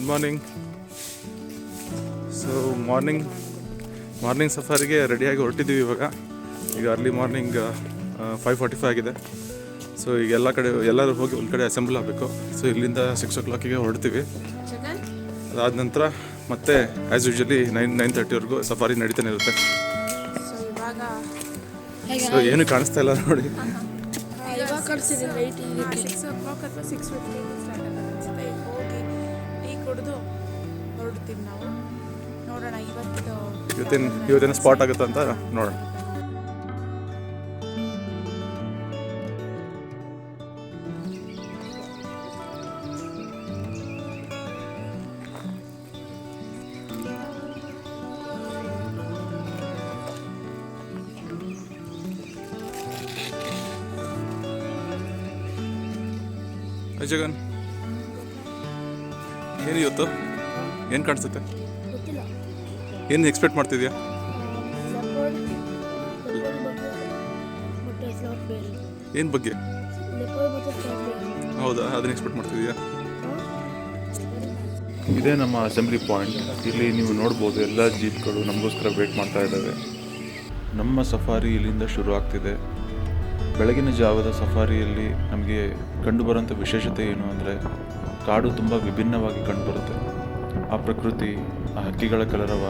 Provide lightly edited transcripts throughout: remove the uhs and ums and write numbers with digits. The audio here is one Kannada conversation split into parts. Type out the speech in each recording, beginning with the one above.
Good morning. ಸೊ ಮಾರ್ನಿಂಗ್ ಸಫಾರಿಗೆ ರೆಡಿಯಾಗಿ ಹೊರಟಿದ್ದೀವಿ ಇವಾಗ. ಈಗ ಅರ್ಲಿ ಮಾರ್ನಿಂಗ್ 5:45 ಆಗಿದೆ. ಸೊ ಈಗ ಎಲ್ಲರೂ ಹೋಗಿ ಒಂದು ಕಡೆ ಅಸೆಂಬಲ್ ಆಗಬೇಕು. ಸೊ ಇಲ್ಲಿಂದ 6 o'clock ಹೊರಡ್ತೀವಿ. ಅದಾದ ನಂತರ ಮತ್ತೆ ಆ್ಯಸ್ ಯೂಶ್ವಲಿ 9:30ವರೆಗೂ ಸಫಾರಿ ನಡೀತಾನೆ ಇರುತ್ತೆ. ಸೊ ಏನು ಕಾಣಿಸ್ತಾ ಇಲ್ಲ ನೋಡಿ. 6 o'clock ಅಥವಾ 6:15 ಸ್ಟಾರ್ಟ್ ಆಗುತ್ತೆ. ಹೋಗಿ ಟೀ ಕುಡಿದು ಹೊರಡ್ತೀವಿ ನಾವು. ನೋಡೋಣ ಇವತ್ತೇನು ಸ್ಪಾಟ್ ಆಗುತ್ತೆ ಅಂತ ನೋಡೋಣ. ಜಗನ್, ಏನು ಇವತ್ತು ಏನು ಕಾಣಿಸುತ್ತೆ? ಏನು ಎಕ್ಸ್ಪೆಕ್ಟ್ ಮಾಡ್ತಿದ್ಯಾ? ಏನು ಬಗ್ಗೆ? ಹೌದಾ, ಅದನ್ನ ಎಕ್ಸ್ಪೆಕ್ಟ್ ಮಾಡ್ತಿದ್ಯಾ? ಇದೇ ನಮ್ಮ ಅಸೆಂಬ್ಲಿ ಪಾಯಿಂಟ್. ಇಲ್ಲಿ ನೀವು ನೋಡ್ಬೋದು ಎಲ್ಲ ಜೀಪ್ಗಳು ನಮಗೋಸ್ಕರ ವೇಟ್ ಮಾಡ್ತಾ ಇದ್ದಾವೆ. ನಮ್ಮ ಸಫಾರಿ ಇಲ್ಲಿಂದ ಶುರು ಆಗ್ತಿದೆ. ಬೆಳಗಿನ ಜಾವದ ಸಫಾರಿಯಲ್ಲಿ ನಮಗೆ ಕಂಡುಬರುವಂಥ ವಿಶೇಷತೆ ಏನು ಅಂದರೆ, ಕಾಡು ತುಂಬ ವಿಭಿನ್ನವಾಗಿ ಕಂಡುಬರುತ್ತೆ. ಆ ಪ್ರಕೃತಿ, ಆ ಹಕ್ಕಿಗಳ ಕಲರವ,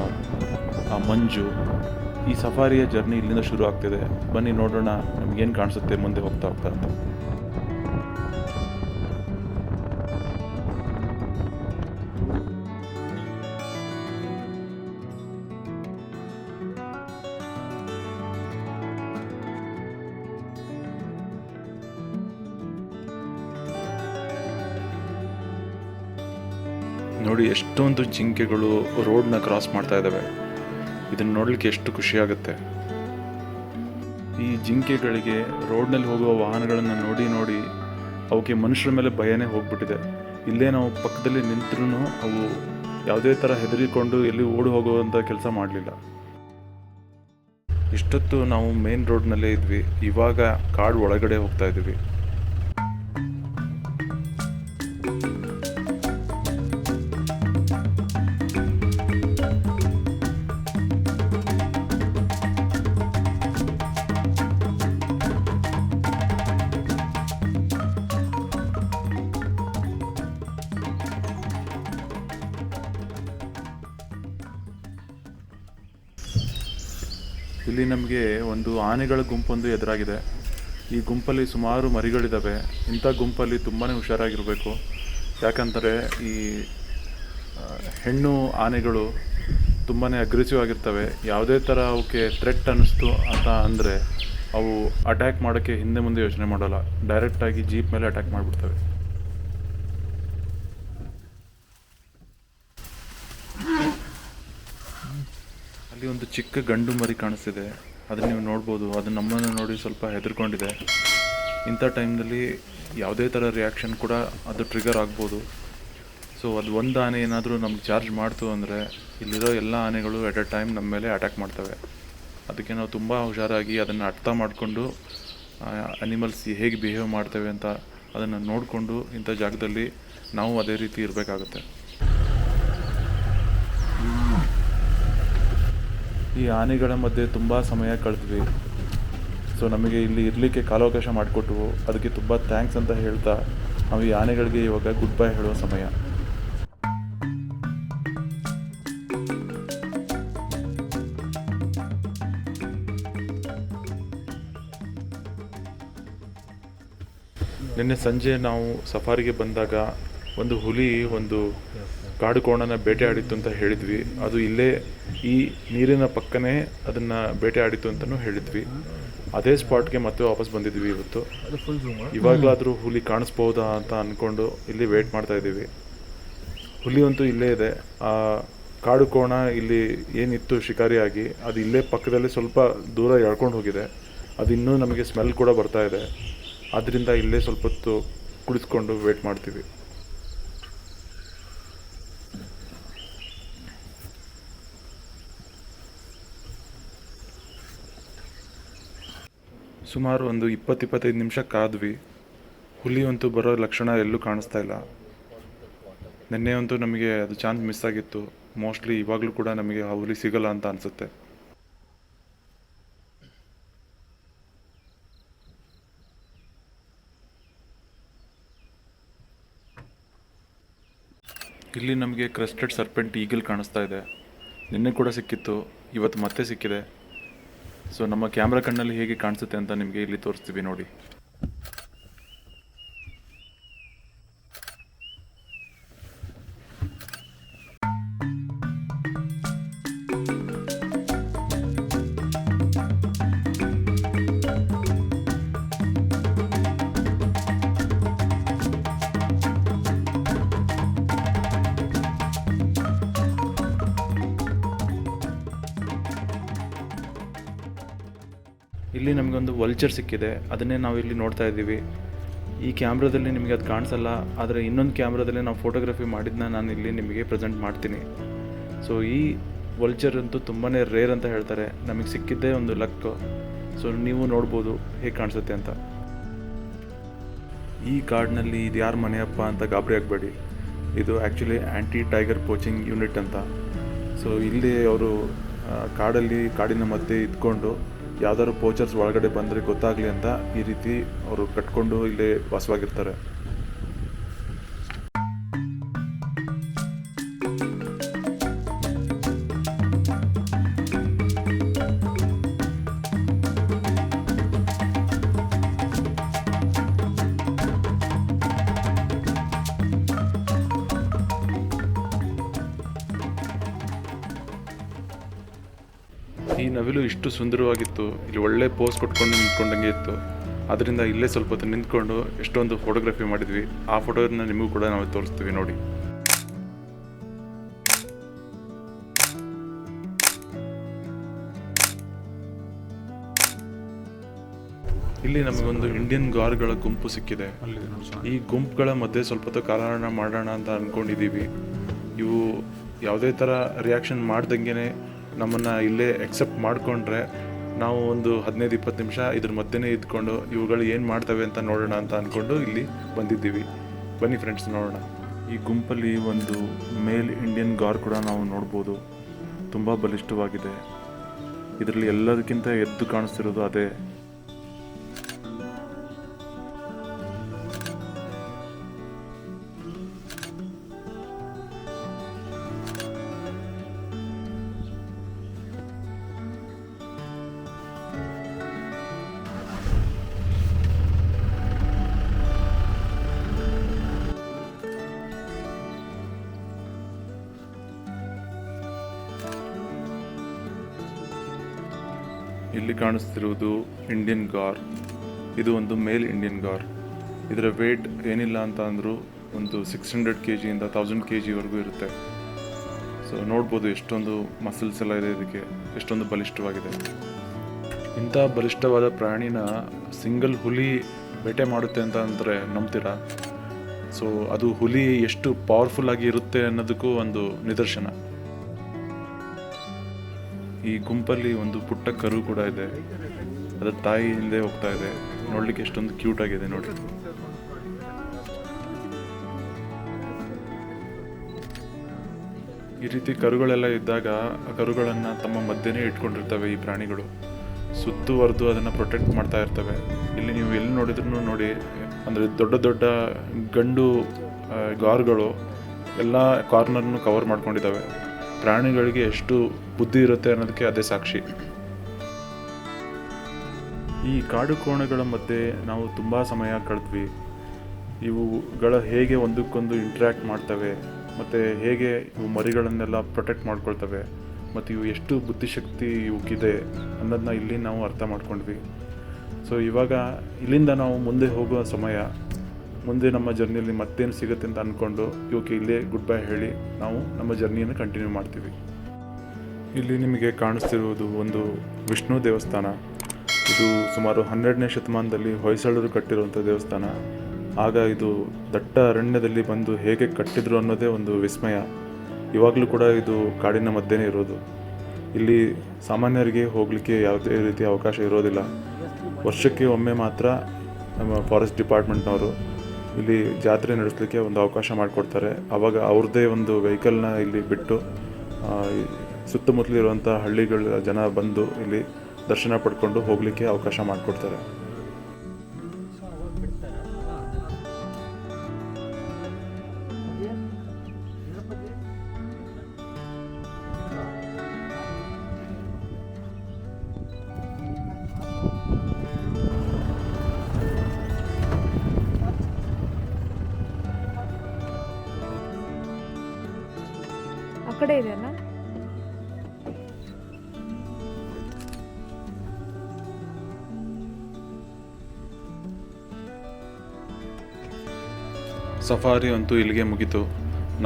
ಆ ಮಂಜು, ಈ ಸಫಾರಿಯ ಜರ್ನಿ ಇಲ್ಲಿಂದ ಶುರು ಆಗ್ತಿದೆ. ಬನ್ನಿ ನೋಡೋಣ ನಮಗೇನು ಕಾಣಿಸುತ್ತೆ ಮುಂದೆ ಹೋಗ್ತಾ ಅಂತ. ನೋಡಿ, ಎಷ್ಟೊಂದು ಜಿಂಕೆಗಳು ರೋಡ್ನ ಕ್ರಾಸ್ ಮಾಡ್ತಾ ಇದ್ದಾವೆ. ಇದನ್ನು ನೋಡಲಿಕ್ಕೆ ಎಷ್ಟು ಖುಷಿಯಾಗುತ್ತೆ. ಈ ಜಿಂಕೆಗಳಿಗೆ ರೋಡ್ನಲ್ಲಿ ಹೋಗುವ ವಾಹನಗಳನ್ನು ನೋಡಿ ಅವಕ್ಕೆ ಮನುಷ್ಯರ ಮೇಲೆ ಭಯನೇ ಹೋಗ್ಬಿಟ್ಟಿದೆ. ಇಲ್ಲೇ ನಾವು ಪಕ್ಕದಲ್ಲಿ ನಿಂತರೂ ಅವು ಯಾವುದೇ ಥರ ಹೆದರಿಕೊಂಡು ಎಲ್ಲಿ ಓಡಿ ಹೋಗುವಂಥ ಕೆಲಸ ಮಾಡಲಿಲ್ಲ. ಇಷ್ಟೊತ್ತು ನಾವು ಮೇನ್ ರೋಡ್ನಲ್ಲೇ ಇದ್ವಿ, ಇವಾಗ ಕಾಡು ಒಳಗಡೆ ಹೋಗ್ತಾ ಇದ್ವಿ. ಇಲ್ಲಿ ನಮಗೆ ಒಂದು ಆನೆಗಳ ಗುಂಪೊಂದು ಎದುರಾಗಿದೆ. ಈ ಗುಂಪಲ್ಲಿ ಸುಮಾರು ಮರಿಗಳಿದ್ದಾವೆ. ಇಂಥ ಗುಂಪಲ್ಲಿ ತುಂಬಾ ಹುಷಾರಾಗಿರಬೇಕು. ಯಾಕಂದರೆ ಈ ಹೆಣ್ಣು ಆನೆಗಳು ತುಂಬಾ ಅಗ್ರೆಸಿವ್ ಆಗಿರ್ತವೆ. ಯಾವುದೇ ಥರ ಅವಕ್ಕೆ ಥ್ರೆಟ್ ಅನ್ನಿಸ್ತು ಅಂತ ಅಂದರೆ ಅವು ಅಟ್ಯಾಕ್ ಮಾಡೋಕ್ಕೆ ಹಿಂದೆ ಮುಂದೆ ಯೋಚನೆ ಮಾಡೋಲ್ಲ, ಡೈರೆಕ್ಟಾಗಿ ಜೀಪ್ ಮೇಲೆ ಅಟ್ಯಾಕ್ ಮಾಡಿಬಿಡ್ತವೆ. ಅಲ್ಲಿ ಒಂದು ಚಿಕ್ಕ ಗಂಡು ಮರಿ ಕಾಣಿಸ್ತಿದೆ, ಅದನ್ನು ನೀವು ನೋಡ್ಬೋದು. ಅದು ನಮ್ಮನ್ನು ನೋಡಿ ಸ್ವಲ್ಪ ಹೆದರ್ಕೊಂಡಿದೆ. ಇಂಥ ಟೈಮ್ನಲ್ಲಿ ಯಾವುದೇ ಥರ ರಿಯಾಕ್ಷನ್ ಕೂಡ ಅದು ಟ್ರಿಗರ್ ಆಗ್ಬೋದು. ಸೊ ಅದು ಒಂದು ಆನೆ ಏನಾದರೂ ನಮ್ಗೆ ಚಾರ್ಜ್ ಮಾಡ್ತು ಅಂದರೆ ಇಲ್ಲಿರೋ ಎಲ್ಲ ಆನೆಗಳು ಎಟ್ ಅ ಟೈಮ್ ನಮ್ಮ ಮೇಲೆ ಅಟ್ಯಾಕ್ ಮಾಡ್ತವೆ. ಅದಕ್ಕೆ ನಾವು ತುಂಬ ಹುಷಾರಾಗಿ ಅದನ್ನು ಅರ್ಥ ಮಾಡಿಕೊಂಡು ಅನಿಮಲ್ಸ್ ಹೇಗೆ ಬಿಹೇವ್ ಮಾಡ್ತವೆ ಅಂತ ಅದನ್ನು ನೋಡಿಕೊಂಡು ಇಂಥ ಜಾಗದಲ್ಲಿ ನಾವು ಅದೇ ರೀತಿ ಇರಬೇಕಾಗುತ್ತೆ. ಈ ಆನೆಗಳ ಮಧ್ಯೆ ತುಂಬ ಸಮಯ ಕಳೆದ್ವಿ. ಸೊ ನಮಗೆ ಇಲ್ಲಿ ಇರಲಿಕ್ಕೆ ಕಾಲಾವಕಾಶ ಮಾಡಿಕೊಟ್ವು. ಅದಕ್ಕೆ ತುಂಬ ಥ್ಯಾಂಕ್ಸ್ ಅಂತ ಹೇಳ್ತಾ ನಾವು ಈ ಆನೆಗಳಿಗೆ ಇವಾಗ ಗುಡ್ ಬೈ ಹೇಳುವ ಸಮಯ. ನಿನ್ನೆ ಸಂಜೆ ನಾವು ಸಫಾರಿಗೆ ಬಂದಾಗ ಒಂದು ಹುಲಿ ಒಂದು ಕಾಡು ಕೋಣನ ಬೇಟೆ ಆಡಿತ್ತು ಅಂತ ಹೇಳಿದ್ವಿ. ಅದು ಇಲ್ಲೇ ಈ ನೀರಿನ ಪಕ್ಕನೇ ಅದನ್ನು ಬೇಟೆ ಆಡಿತ್ತು ಅಂತಲೂ ಹೇಳಿದ್ವಿ. ಅದೇ ಸ್ಪಾಟ್ಗೆ ಮತ್ತೆ ವಾಪಸ್ ಬಂದಿದ್ವಿ ಇವತ್ತು. ಇವಾಗಲಾದರೂ ಹುಲಿ ಕಾಣಿಸ್ಬೋದಾ ಅಂತ ಅಂದ್ಕೊಂಡು ಇಲ್ಲಿ ವೇಟ್ ಮಾಡ್ತಾ ಇದ್ದೀವಿ. ಹುಲಿ ಅಂತೂ ಇಲ್ಲೇ ಇದೆ. ಕಾಡು ಕೋಣ ಇಲ್ಲಿ ಏನಿತ್ತು ಶಿಕಾರಿಯಾಗಿ ಅದು ಇಲ್ಲೇ ಪಕ್ಕದಲ್ಲಿ ಸ್ವಲ್ಪ ದೂರ ಎಳ್ಕೊಂಡು ಹೋಗಿದೆ. ಅದು ಇನ್ನೂ ನಮಗೆ ಸ್ಮೆಲ್ ಕೂಡ ಬರ್ತಾ ಇದೆ. ಆದ್ದರಿಂದ ಇಲ್ಲೇ ಸ್ವಲ್ಪ ಹೊತ್ತು ಕುಳಿತುಕೊಂಡು ವೇಟ್ ಮಾಡ್ತೀವಿ. ಸುಮಾರು ಒಂದು 20-25 ನಿಮಿಷ ಕಾದ್ವಿ. ಹುಲಿ ಅಂತೂ ಬರೋ ಲಕ್ಷಣ ಎಲ್ಲೂ ಕಾಣಿಸ್ತಾ ಇಲ್ಲ. ನಿನ್ನೆ ಅಂತೂ ನಮಗೆ ಅದು ಚಾನ್ಸ್ ಮಿಸ್ ಆಗಿತ್ತು. ಮೋಸ್ಟ್ಲಿ ಇವಾಗಲೂ ಕೂಡ ನಮಗೆ ಆ ಹುಲಿ ಸಿಗಲ್ಲ ಅಂತ ಅನಿಸುತ್ತೆ. ಇಲ್ಲಿ ನಮಗೆ ಕ್ರೆಸ್ಟೆಡ್ ಸರ್ಪೆಂಟ್ ಈಗಲ್ ಕಾಣಿಸ್ತಾ ಇದೆ. ನಿನ್ನೆ ಕೂಡ ಸಿಕ್ಕಿತ್ತು, ಇವತ್ತು ಮತ್ತೆ ಸಿಕ್ಕಿದೆ. ಸೊ ನಮ್ಮ ಕ್ಯಾಮ್ರಾ ಕಣ್ಣಲ್ಲಿ ಹೇಗೆ ಕಾಣಿಸುತ್ತೆ ಅಂತ ನಿಮಗೆ ಇಲ್ಲಿ ತೋರಿಸ್ತೀವಿ ನೋಡಿ. ಇಲ್ಲಿ ನಮಗೊಂದು ವಲ್ಚರ್ ಸಿಕ್ಕಿದೆ, ಅದನ್ನೇ ನಾವು ಇಲ್ಲಿ ನೋಡ್ತಾ ಇದ್ದೀವಿ. ಈ ಕ್ಯಾಮ್ರಾದಲ್ಲಿ ನಿಮಗೆ ಅದು ಕಾಣಿಸಲ್ಲ, ಆದರೆ ಇನ್ನೊಂದು ಕ್ಯಾಮ್ರಾದಲ್ಲಿ ನಾವು ಫೋಟೋಗ್ರಫಿ ಮಾಡಿದ್ದನ್ನ ನಾನು ಇಲ್ಲಿ ನಿಮಗೆ ಪ್ರೆಸೆಂಟ್ ಮಾಡ್ತೀನಿ. ಸೊ ಈ ವಲ್ಚರ್ ಅಂತೂ ತುಂಬಾ ರೇರ್ ಅಂತ ಹೇಳ್ತಾರೆ. ನಮಗೆ ಸಿಕ್ಕಿದ್ದೇ ಒಂದು ಲಕ್. ಸೊ ನೀವು ನೋಡ್ಬೋದು ಹೇಗೆ ಕಾಣಿಸುತ್ತೆ ಅಂತ. ಈ ಕಾಡಿನಲ್ಲಿ ಇದು ಯಾರ ಮನೆಯಪ್ಪ ಅಂತ ಗಾಬರಿ ಆಗಬೇಡಿ. ಇದು ಆ್ಯಕ್ಚುಲಿ ಆ್ಯಂಟಿ ಟೈಗರ್ ಪೋಚಿಂಗ್ ಯೂನಿಟ್ ಅಂತ. ಸೊ ಇಲ್ಲಿ ಅವರು ಕಾಡಿನ ಮಧ್ಯೆ ಇದ್ಕೊಂಡು ಯಾವ್ದಾದ್ರು ಪೋಚರ್ಸ್ ಒಳಗಡೆ ಬಂದರೆ ಗೊತ್ತಾಗಲಿ ಅಂತ ಈ ರೀತಿ ಅವರು ಕಟ್ಕೊಂಡು ಇಲ್ಲೇ ವಾಸವಾಗಿರ್ತಾರೆ. ಈ ನವಿಲು ಇಷ್ಟು ಸುಂದರವಾಗಿತ್ತು, ಇಲ್ಲಿ ಒಳ್ಳೆ ಪೋಸ್ ಕೊಟ್ಕೊಂಡು ನಿಂತ್ಕೊಂಡಂಗೆ ಇತ್ತು. ಅದರಿಂದ ಇಲ್ಲೇ ಸ್ವಲ್ಪ ಹೊತ್ತು ನಿಂತ್ಕೊಂಡು ಎಷ್ಟೊಂದು ಫೋಟೋಗ್ರಫಿ ಮಾಡಿದ್ವಿ. ಆ ಫೋಟೋನ ನಿಮಗೂ ಕೂಡ ನಾವು ತೋರಿಸ್ತೀವಿ ನೋಡಿ. ಇಲ್ಲಿ ನಮಗೊಂದು ಇಂಡಿಯನ್ ಗಾರ್ಗಳ ಗುಂಪು ಸಿಕ್ಕಿದೆ. ಈ ಗುಂಪುಗಳ ಮಧ್ಯೆ ಸ್ವಲ್ಪ ಹೊತ್ತು ಕಾಲಹರಣ ಮಾಡೋಣ ಅಂತ ಅಂದ್ಕೊಂಡಿದ್ದೀವಿ. ಇವು ಯಾವುದೇ ಥರ ರಿಯಾಕ್ಷನ್ ಮಾಡ್ದಂಗೆ ನಮ್ಮನ್ನು ಇಲ್ಲೇ ಎಕ್ಸೆಪ್ಟ್ ಮಾಡಿಕೊಂಡ್ರೆ ನಾವು ಒಂದು 15-20 ನಿಮಿಷ ಇದ್ರ ಮಧ್ಯೆನೇ ಇದ್ಕೊಂಡು ಇವುಗಳು ಏನು ಮಾಡ್ತವೆ ಅಂತ ನೋಡೋಣ ಅಂತ ಅಂದ್ಕೊಂಡು ಇಲ್ಲಿ ಬಂದಿದ್ದೀವಿ. ಬನ್ನಿ ಫ್ರೆಂಡ್ಸ್, ನೋಡೋಣ. ಈ ಗುಂಪಲ್ಲಿ ಒಂದು ಮೇಲ್ ಇಂಡಿಯನ್ ಗಾರ್ ಕೂಡ ನಾವು ನೋಡ್ಬೋದು. ತುಂಬ ಬಲಿಷ್ಠವಾಗಿದೆ. ಇದರಲ್ಲಿ ಎಲ್ಲದಕ್ಕಿಂತ ಎದ್ದು ಕಾಣಿಸ್ತಿರೋದು ಅದೇ. ಇಲ್ಲಿ ಕಾಣಿಸ್ತಿರುವುದು ಇಂಡಿಯನ್ ಗಾರ್. ಇದು ಒಂದು ಮೇಲ್ ಇಂಡಿಯನ್ ಗಾರ್. ಇದರ ವೇಟ್ ಏನಿಲ್ಲ ಅಂತ ಅಂದರೂ ಒಂದು 600 kg ಇಂದ 1000 kg ಇರುತ್ತೆ. ಸೊ ನೋಡ್ಬೋದು ಎಷ್ಟೊಂದು ಮಸಲ್ಸ್ ಎಲ್ಲ ಇದೆ, ಇದಕ್ಕೆ ಎಷ್ಟೊಂದು ಬಲಿಷ್ಠವಾಗಿದೆ. ಇಂಥ ಬಲಿಷ್ಠವಾದ ಪ್ರಾಣಿನ ಸಿಂಗಲ್ ಹುಲಿ ಬೇಟೆ ಮಾಡುತ್ತೆ ಅಂತ ಅಂದರೆ ನಂಬ್ತೀರಾ? ಸೊ ಅದು ಹುಲಿ ಎಷ್ಟು ಪವರ್ಫುಲ್ ಆಗಿ ಇರುತ್ತೆ ಅನ್ನೋದಕ್ಕೂ ಒಂದು ನಿದರ್ಶನ. ಈ ಗುಂಪಲ್ಲಿ ಒಂದು ಪುಟ್ಟ ಕರು ಕೂಡ ಇದೆ. ಅದರ ತಾಯಿ ಹಿಂದೆ ಹೋಗ್ತಾ ಇದೆ. ನೋಡ್ಲಿಕ್ಕೆ ಎಷ್ಟೊಂದು ಕ್ಯೂಟ್ ಆಗಿದೆ ನೋಡಿ. ಈ ರೀತಿ ಕರುಗಳೆಲ್ಲ ಇದ್ದಾಗ ಆ ಕರುಗಳನ್ನು ತಮ್ಮ ಮಧ್ಯೆನೇ ಇಟ್ಕೊಂಡಿರ್ತವೆ ಈ ಪ್ರಾಣಿಗಳು. ಸುತ್ತುವರೆದು ಅದನ್ನು ಪ್ರೊಟೆಕ್ಟ್ ಮಾಡ್ತಾ ಇರ್ತವೆ. ಇಲ್ಲಿ ನೀವು ಎಲ್ಲಿ ನೋಡಿದ್ರು ನೋಡಿ, ಅಂದರೆ ದೊಡ್ಡ ದೊಡ್ಡ ಗಂಡು ಗಾರ್ಗಳು ಎಲ್ಲ ಕಾರ್ನರ್ನು ಕವರ್ ಮಾಡ್ಕೊಂಡಿದ್ದಾವೆ. ಪ್ರಾಣಿಗಳಿಗೆ ಎಷ್ಟು ಬುದ್ಧಿ ಇರುತ್ತೆ ಅನ್ನೋದಕ್ಕೆ ಅದೇ ಸಾಕ್ಷಿ. ಈ ಕಾಡು ಕೋಣಗಳ ಮಧ್ಯೆ ನಾವು ತುಂಬ ಸಮಯ ಕಳೆದ್ವಿ. ಇವುಗಳ ಹೇಗೆ ಒಂದಕ್ಕೊಂದು ಇಂಟ್ರ್ಯಾಕ್ಟ್ ಮಾಡ್ತವೆ, ಮತ್ತು ಹೇಗೆ ಇವು ಮರಿಗಳನ್ನೆಲ್ಲ ಪ್ರೊಟೆಕ್ಟ್ ಮಾಡ್ಕೊಳ್ತವೆ, ಮತ್ತು ಇವು ಎಷ್ಟು ಬುದ್ಧಿಶಕ್ತಿ ಇವಕ್ಕಿದೆ ಅನ್ನೋದನ್ನ ಇಲ್ಲಿ ನಾವು ಅರ್ಥ ಮಾಡ್ಕೊಂಡ್ವಿ. ಸೊ ಇವಾಗ ಇಲ್ಲಿಂದ ನಾವು ಮುಂದೆ ಹೋಗುವ ಸಮಯ. ಮುಂದೆ ನಮ್ಮ ಜರ್ನಿಯಲ್ಲಿ ಮತ್ತೇನು ಸಿಗುತ್ತೆ ಅಂತ ಅಂದ್ಕೊಂಡು ಇವಕ್ಕೆ ಇಲ್ಲೇ ಗುಡ್ ಬೈ ಹೇಳಿ ನಾವು ನಮ್ಮ ಜರ್ನಿಯನ್ನು ಕಂಟಿನ್ಯೂ ಮಾಡ್ತೀವಿ. ಇಲ್ಲಿ ನಿಮಗೆ ಕಾಣಿಸ್ತಿರುವುದು ಒಂದು ವಿಷ್ಣು ದೇವಸ್ಥಾನ. ಇದು ಸುಮಾರು 12ನೇ ಶತಮಾನದಲ್ಲಿ ಹೊಯ್ಸಳರು ಕಟ್ಟಿರುವಂಥ ದೇವಸ್ಥಾನ. ಆಗ ಇದು ದಟ್ಟ ಅರಣ್ಯದಲ್ಲಿ ಬಂದು ಹೇಗೆ ಕಟ್ಟಿದ್ರು ಅನ್ನೋದೇ ಒಂದು ವಿಸ್ಮಯ. ಇವಾಗಲೂ ಕೂಡ ಇದು ಕಾಡಿನ ಮಧ್ಯೆನೇ ಇರೋದು. ಇಲ್ಲಿ ಸಾಮಾನ್ಯರಿಗೆ ಹೋಗಲಿಕ್ಕೆ ಯಾವುದೇ ರೀತಿಯ ಅವಕಾಶ ಇರೋದಿಲ್ಲ. ವರ್ಷಕ್ಕೆ ಒಮ್ಮೆ ಮಾತ್ರ ನಮ್ಮ ಫಾರೆಸ್ಟ್ ಡಿಪಾರ್ಟ್ಮೆಂಟ್ನವರು ಇಲ್ಲಿ ಜಾತ್ರೆ ನಡೆಸಲಿಕ್ಕೆ ಒಂದು ಅವಕಾಶ ಮಾಡಿಕೊಡ್ತಾರೆ. ಆವಾಗ ಅವ್ರದ್ದೇ ಒಂದು ವೆಹಿಕಲ್ನ ಇಲ್ಲಿ ಬಿಟ್ಟು ಸುತ್ತಮುತ್ತಲಿರುವಂಥ ಹಳ್ಳಿಗಳ ಜನ ಬಂದು ಇಲ್ಲಿ ದರ್ಶನ ಪಡ್ಕೊಂಡು ಹೋಗಲಿಕ್ಕೆ ಅವಕಾಶ ಮಾಡಿಕೊಡ್ತಾರೆ. ಆ ಕಡೆ ಇದೆಯಲ್ಲ. ಸಫಾರಿ ಅಂತೂ ಇಲ್ಲಿಗೆ ಮುಗೀತು.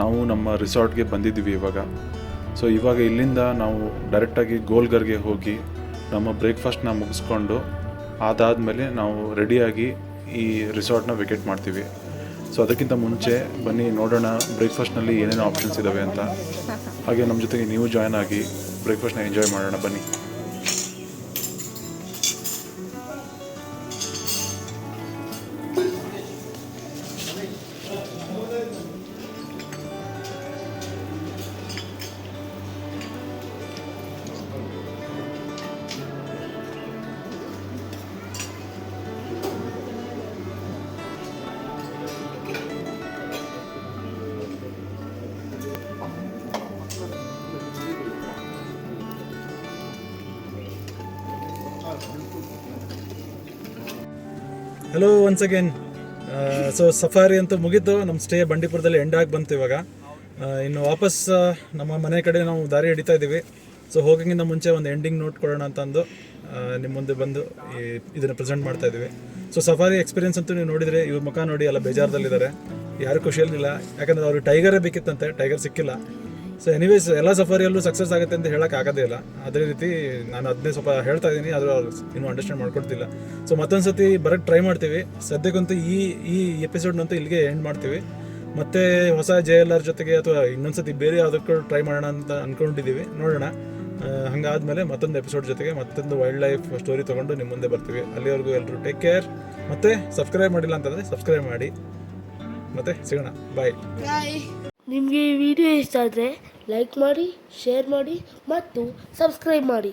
ನಾವು ನಮ್ಮ ರಿಸಾರ್ಟ್ಗೆ ಬಂದಿದ್ದೀವಿ ಇವಾಗ. ಸೊ ಇವಾಗ ಇಲ್ಲಿಂದ ನಾವು ಡೈರೆಕ್ಟಾಗಿ ಗೋಲ್ಘರ್ಗೆ ಹೋಗಿ ನಮ್ಮ ಬ್ರೇಕ್ಫಾಸ್ಟ್ನ ಮುಗಿಸ್ಕೊಂಡು ಅದಾದಮೇಲೆ ನಾವು ರೆಡಿಯಾಗಿ ಈ ರಿಸಾರ್ಟ್ನ ವೆಕೇಟ್ ಮಾಡ್ತೀವಿ. ಸೊ ಅದಕ್ಕಿಂತ ಮುಂಚೆ ಬನ್ನಿ ನೋಡೋಣ ಬ್ರೇಕ್ಫಾಸ್ಟ್ನಲ್ಲಿ ಏನೇನು ಆಪ್ಷನ್ಸ್ ಇದ್ದಾವೆ ಅಂತ. ಹಾಗೆ ನಮ್ಮ ಜೊತೆಗೆ ನೀವು ಜಾಯ್ನ್ ಆಗಿ ಬ್ರೇಕ್ಫಾಸ್ಟ್ನ ಎಂಜಾಯ್ ಮಾಡೋಣ ಬನ್ನಿ. Hello once again. So safari ಅಂತೂ ಮುಗೀತು. ನಮ್ಮ ಸ್ಟೇ ಬಂಡೀಪುರದಲ್ಲಿ ಎಂಡ್ ಆಗಿ ಬಂತು. ಇವಾಗ ಇನ್ನು ವಾಪಸ್ ನಮ್ಮ ಮನೆ ಕಡೆ ನಾವು ದಾರಿ ಹಿಡಿತಾ ಇದ್ದೀವಿ. ಸೊ ಹೋಗೋಕ್ಕಿಂತ ಮುಂಚೆ ಒಂದು ಎಂಡಿಂಗ್ ನೋಟ್ ಕೊಡೋಣ ಅಂತಂದು ನಿಮ್ಮ ಮುಂದೆ ಬಂದು ಇದನ್ನು ಪ್ರೆಸೆಂಟ್ ಮಾಡ್ತಾ ಇದ್ದೀವಿ. ಸೊ ಸಫಾರಿ ಎಕ್ಸ್ಪೀರಿಯನ್ಸ್ ಅಂತೂ ನೀವು ನೋಡಿದರೆ ಇವ್ರ ಮುಖ ನೋಡಿ ಎಲ್ಲ ಬೇಜಾರದಲ್ಲಿದ್ದಾರೆ. ಯಾರು ಖುಷಿಯಲ್ಲಿಲ್ಲ, ಯಾಕಂದರೆ ಅವ್ರಿಗೆ ಟೈಗರೇ ಬೇಕಿತ್ತಂತೆ, ಟೈಗರ್ ಸಿಕ್ಕಿಲ್ಲ. ಸೊ ಎನಿವೇಸ್ ಎಲ್ಲ ಸಫಾರಿಯಲ್ಲೂ ಸಕ್ಸಸ್ ಆಗುತ್ತೆ ಅಂತ ಹೇಳೋಕ್ಕೆ ಆಗೋದೇ ಇಲ್ಲ. ಅದೇ ರೀತಿ ನಾನು ಅದನ್ನೇ ಸ್ವಲ್ಪ ಹೇಳ್ತಾ ಇದ್ದೀನಿ, ಆದರೂ ಅವ್ರು ಇನ್ನೂ ಅಂಡರ್ಸ್ಟ್ಯಾಂಡ್ ಮಾಡ್ಕೊಡ್ತಿಲ್ಲ. ಸೊ ಮತ್ತೊಂದು ಸತಿ ಬರೋಕ್ಕೆ ಟ್ರೈ ಮಾಡ್ತೀವಿ. ಸದ್ಯಕ್ಕಂತೂ ಈ ಎಪಿಸೋಡ್ನಂತೂ ಇಲ್ಲಿಗೆ ಎಂಡ್ ಮಾಡ್ತೀವಿ. ಮತ್ತು ಹೊಸ JLR ಜೊತೆಗೆ ಅಥವಾ ಇನ್ನೊಂದು ಸತಿ ಬೇರೆ ಯಾವುದಕ್ಕೂ ಟ್ರೈ ಮಾಡೋಣ ಅಂತ ಅಂದ್ಕೊಂಡಿದ್ದೀವಿ. ನೋಡೋಣ. ಹಾಗಾದಮೇಲೆ ಮತ್ತೊಂದು ಎಪಿಸೋಡ್ ಜೊತೆಗೆ ಮತ್ತೊಂದು ವೈಲ್ಡ್ ಲೈಫ್ ಸ್ಟೋರಿ ತೊಗೊಂಡು ನಿಮ್ಮ ಮುಂದೆ ಬರ್ತೀವಿ. ಅಲ್ಲಿವರೆಗೂ ಎಲ್ಲರೂ ಟೇಕ್ ಕೇರ್. ಮತ್ತು ಸಬ್ಸ್ಕ್ರೈಬ್ ಮಾಡಿಲ್ಲ ಅಂತಂದರೆ ಸಬ್ಸ್ಕ್ರೈಬ್ ಮಾಡಿ. ಮತ್ತು ಸಿಗೋಣ. ಬಾಯ್. ನಿಮಗೆ ಈ ವಿಡಿಯೋ ಇಷ್ಟ ಆದರೆ ಲೈಕ್ ಮಾಡಿ, ಶೇರ್ ಮಾಡಿ ಮತ್ತು ಸಬ್ಸ್ಕ್ರೈಬ್ ಮಾಡಿ.